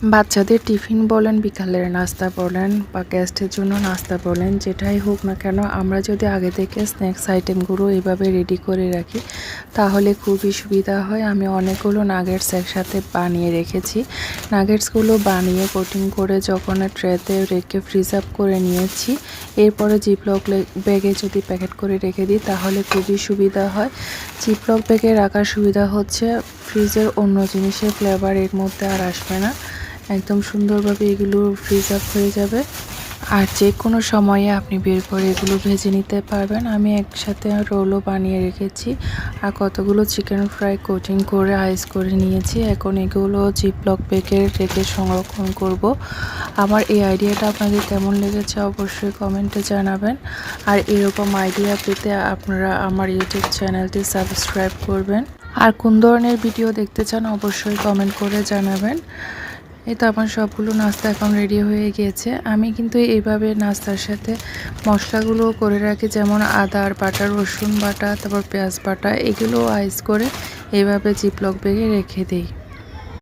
বাচ্চাদের টিফিন বলেন, বিকালের নাস্তা বলেন বা গেস্টের জন্য নাস্তা বলেন, যেটাই হোক না কেন আমরা যদি আগে থেকে স্ন্যাক্স আইটেমগুলো এভাবে রেডি করে রাখি তাহলে খুবই সুবিধা হয়। আমি অনেকগুলো নাগেটস একসাথে বানিয়ে রেখেছি। নাগেটসগুলো বানিয়ে কোটিং করে যখন ট্রেতে রেখে ফ্রিজ আপ করে নিয়েছি, এরপরে জিপলক ব্যাগে যদি প্যাকেট করে রেখে দিই তাহলে খুবই সুবিধা হয়। জিপলক ব্যাগে রাখার সুবিধা হচ্ছে ফ্রিজের অন্য জিনিসের ফ্লেভার এর মধ্যে আর আসবে না, একদম সুন্দরভাবে এগুলো ফ্রিজ আপ হয়ে যাবে। আর যে কোনো সময়ে আপনি বের করে এগুলো ভেজে নিতে পারবেন। আমি একসাথে রোলও বানিয়ে রেখেছি আর কতগুলো চিকেন ফ্রাই কোটিং করে আইস করে নিয়েছি। এখন এগুলো জিপলক ব্যাগে রেখে সংরক্ষণ করব। আমার এই আইডিয়াটা আপনাদের কেমন লেগেছে অবশ্যই কমেন্টে জানাবেন। আর এরকম আইডিয়া পেতে আপনারা আমার ইউটিউব চ্যানেলটি সাবস্ক্রাইব করবেন। আর কোন ধরনের ভিডিও দেখতে চান অবশ্যই কমেন্ট করে জানাবেন। এই তো আমার সবগুলো নাস্তা এখন রেডি হয়ে গিয়েছে। আমি কিন্তু এইভাবে নাস্তার সাথে মশলাগুলো করে রাখি, যেমন আদা বাটা, রসুন বাটা, তারপর পেঁয়াজ বাটা, এগুলো আইস করে এইভাবে জিপলক ব্যাগে রেখে দিই।